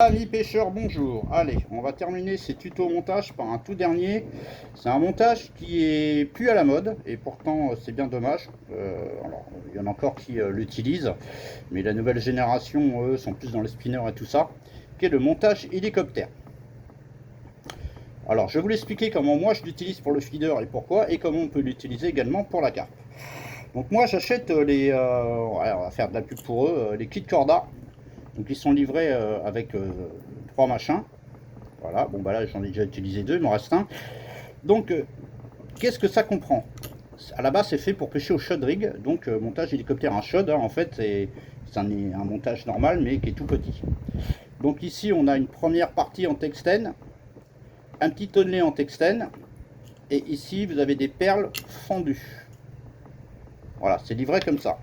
Amis pêcheurs, bonjour. Allez, on va terminer ces tutos montage par un tout dernier. C'est un montage qui est plus à la mode et pourtant c'est bien dommage. Alors, il y en a encore qui l'utilisent, mais la nouvelle génération, eux, sont plus dans les spinners et tout ça, qui est le montage hélicoptère. Alors, je vais vous l'expliquer comment moi je l'utilise pour le feeder et pourquoi, et comment on peut l'utiliser également pour la carpe. Donc moi j'achète les, on va faire de la pub pour eux, les kits Corda. Donc ils sont livrés avec 3 machins. Voilà, bon bah là j'en ai déjà utilisé 2, il m'en reste un. Donc qu'est-ce que ça comprend? À la base c'est fait pour pêcher au shot rig, donc montage hélicoptère en shot, en fait c'est un montage normal mais qui est tout petit. Donc ici on a une première partie en texten, un petit tonnelet en texten, et ici vous avez des perles fendues. Voilà, c'est livré comme ça.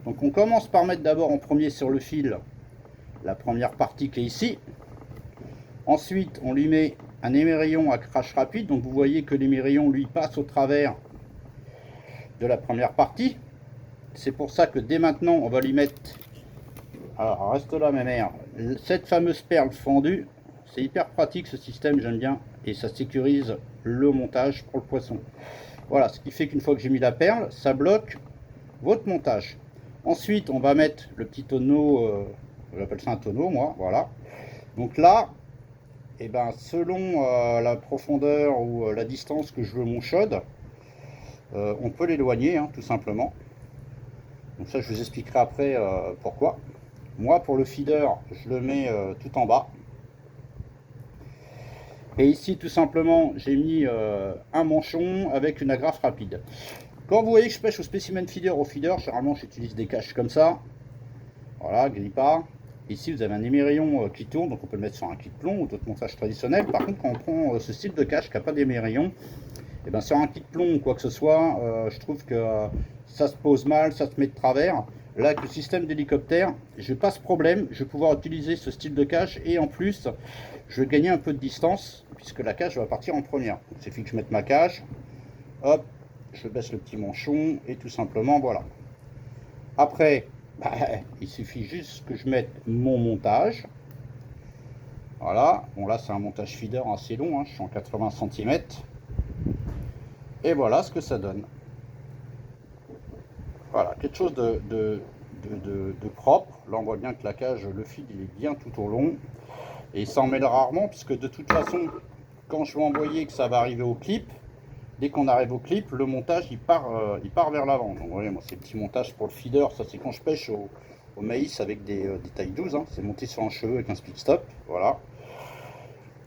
Donc on commence par mettre d'abord en premier sur le fil la première partie qui est ici. Ensuite, on lui met un émerillon à crash rapide. Donc vous voyez que l'émerillon lui passe au travers de la première partie. C'est pour ça que dès maintenant, on va lui mettre, alors reste là ma mère, cette fameuse perle fendue. C'est hyper pratique ce système, j'aime bien, et ça sécurise le montage pour le poisson. Voilà, ce qui fait qu'une fois que j'ai mis la perle, ça bloque votre montage. Ensuite, on va mettre le petit tonneau, j'appelle ça un tonneau moi, voilà. Donc là, et ben, selon la profondeur ou la distance que je veux mon shod, on peut l'éloigner tout simplement. Donc ça je vous expliquerai après pourquoi. Moi pour le feeder je le mets tout en bas. Et ici tout simplement j'ai mis un manchon avec une agrafe rapide. Quand vous voyez que je pêche au spécimen feeder au feeder, généralement j'utilise des caches comme ça. Voilà, grippard. Ici vous avez un émerillon qui tourne, donc on peut le mettre sur un kit plomb ou d'autres montages traditionnels. Par contre quand on prend ce style de cache qui n'a pas d'émerillon, et ben sur un kit plomb ou quoi que ce soit, je trouve que ça se pose mal, ça se met de travers. Là avec le système d'hélicoptère, je n'ai pas ce problème, je vais pouvoir utiliser ce style de cache et en plus je vais gagner un peu de distance puisque la cache va partir en première. Il suffit que je mette ma cache, hop, je baisse le petit manchon et tout simplement voilà. Après, il suffit juste que je mette mon montage. Voilà, bon là c'est un montage feeder assez long, je suis en 80 cm. Et voilà ce que ça donne. Voilà, quelque chose de propre. Là on voit bien que la cage, le fil il est bien tout au long. Et il s'en mêle rarement puisque de toute façon, quand je vais envoyer que ça va arriver au clip, dès qu'on arrive au clip, le montage il part vers l'avant. Donc vous voyez, moi c'est petit montage pour le feeder, ça c'est quand je pêche au maïs avec des tailles 12, c'est monté sur un cheveu avec un speed stop, voilà.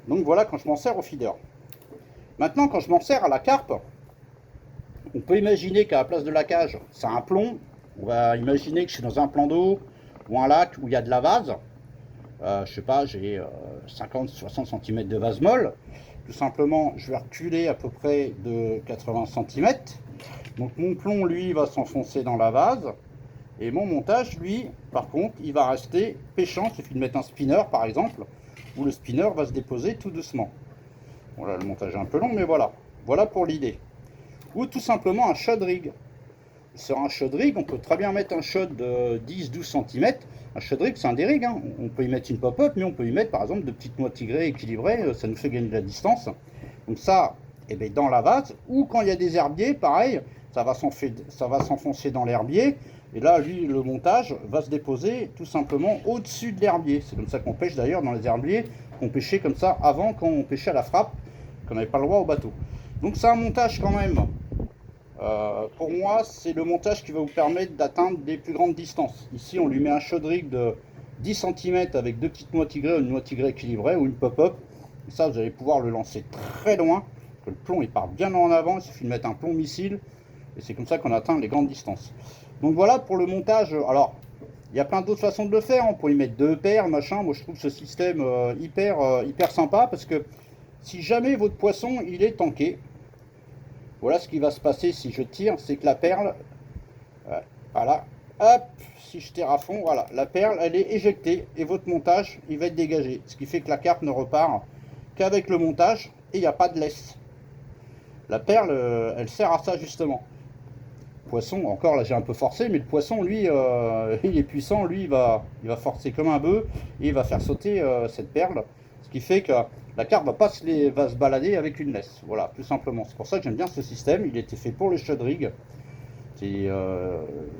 Donc voilà quand je m'en sers au feeder. Maintenant quand je m'en sers à la carpe, on peut imaginer qu'à la place de la cage, c'est un plomb. On va imaginer que je suis dans un plan d'eau ou un lac où il y a de la vase. Je sais pas, j'ai 50-60 cm de vase molle. Tout simplement, je vais reculer à peu près de 80 cm. Donc mon plomb, lui, va s'enfoncer dans la vase. Et mon montage, lui, par contre, il va rester pêchant. Il suffit de mettre un spinner, par exemple, où le spinner va se déposer tout doucement. Voilà, le montage est un peu long, mais voilà. Voilà pour l'idée. Ou tout simplement un shot rig. Sur un shot rig, on peut très bien mettre un shot de 10-12 cm. Un shot rig, c'est un des rigs. On peut y mettre une pop-up, mais on peut y mettre par exemple de petites noix tigrées équilibrées. Ça nous fait gagner de la distance. Donc ça, eh bien, dans la vase. Ou quand il y a des herbiers, pareil, ça va s'enfoncer dans l'herbier. Et là, lui, le montage va se déposer tout simplement au-dessus de l'herbier. C'est comme ça qu'on pêche d'ailleurs dans les herbiers, qu'on pêchait comme ça avant quand on pêchait à la frappe, qu'on n'avait pas le droit au bateau. Donc c'est un montage quand même. Pour moi, c'est le montage qui va vous permettre d'atteindre des plus grandes distances. Ici, on lui met un shot rig de 10 cm avec deux petites noix tigrées, une noix tigrée équilibrée ou une pop-up. Ça, vous allez pouvoir le lancer très loin. Que le plomb il part bien en avant. Il suffit de mettre un plomb missile. Et c'est comme ça qu'on atteint les grandes distances. Donc voilà pour le montage. Alors, il y a plein d'autres façons de le faire. On peut y mettre deux paires, machin. Moi, je trouve ce système hyper sympa parce que si jamais votre poisson il est tanké, voilà ce qui va se passer si je tire, c'est que la perle, voilà, hop, si je tire à fond, voilà, la perle, elle est éjectée et votre montage, il va être dégagé. Ce qui fait que la carpe ne repart qu'avec le montage et il n'y a pas de laisse. La perle, elle sert à ça justement. poisson, encore là j'ai un peu forcé, mais le poisson lui, il est puissant, lui il va forcer comme un bœuf et il va faire sauter cette perle, ce qui fait que la carpe va se balader avec une laisse, voilà, tout simplement. C'est pour ça que j'aime bien ce système, il était fait pour le shad rig.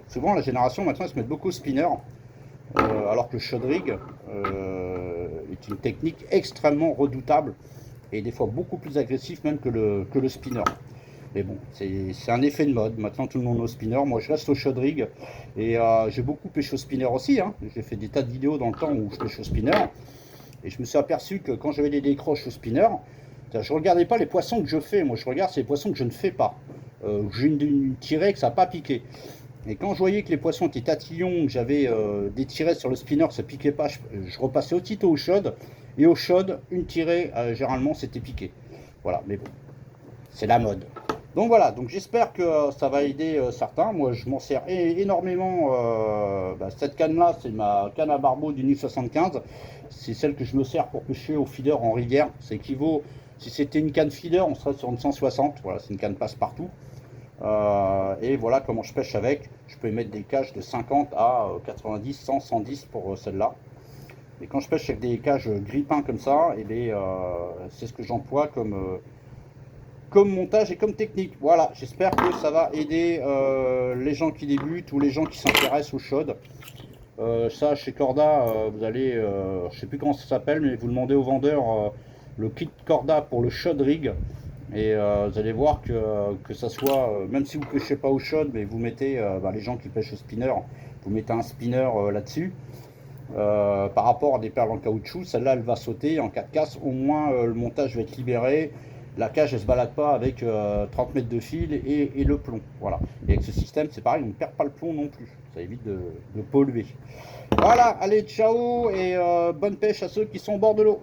Souvent la génération maintenant ils se mettent beaucoup au spinner, alors que le shad rig est une technique extrêmement redoutable et des fois beaucoup plus agressif même que le spinner. Mais bon, c'est un effet de mode. Maintenant, tout le monde est au spinner. Moi, je reste au shad rig. Et j'ai beaucoup pêché au spinner aussi. Hein. J'ai fait des tas de vidéos dans le temps où je pêche au spinner. Et je me suis aperçu que quand j'avais des décroches au spinner, je ne regardais pas les poissons que je fais. Moi, je regarde les poissons que je ne fais pas. J'ai une tirée que ça n'a pas piqué. Et quand je voyais que les poissons étaient tatillons, que j'avais des tirées sur le spinner, que ça piquait pas, je repassais aussitôt au shad. Et au shad, une tirée, généralement, c'était piqué. Voilà, mais bon, c'est la mode. Donc voilà, donc j'espère que ça va aider certains. Moi, je m'en sers énormément. Cette canne-là, c'est ma canne à barbeau du NIF 75. C'est celle que je me sers pour pêcher au feeder en rivière. Ça équivaut, si c'était une canne feeder, on serait sur une 160. Voilà, c'est une canne passe-partout. Et voilà comment je pêche avec. Je peux mettre des cages de 50 à 90, 100, 110 pour celle-là. Et quand je pêche avec des cages grippins comme ça, c'est ce que j'emploie comme montage et comme technique. Voilà, j'espère que ça va aider les gens qui débutent ou les gens qui s'intéressent au shad. Ça, chez Corda, vous allez, je sais plus comment ça s'appelle, mais vous demandez au vendeur le kit Corda pour le shad rig. Et vous allez voir que ça soit, même si vous ne pêchez pas au shad, mais vous mettez, les gens qui pêchent au spinner, vous mettez un spinner là-dessus. Par rapport à des perles en caoutchouc, celle-là elle va sauter en cas de casse, au moins le montage va être libéré, la cage elle se balade pas avec 30 mètres de fil et le plomb. Voilà. Et avec ce système c'est pareil, on ne perd pas le plomb non plus, ça évite de polluer. Voilà, allez ciao et bonne pêche à ceux qui sont au bord de l'eau.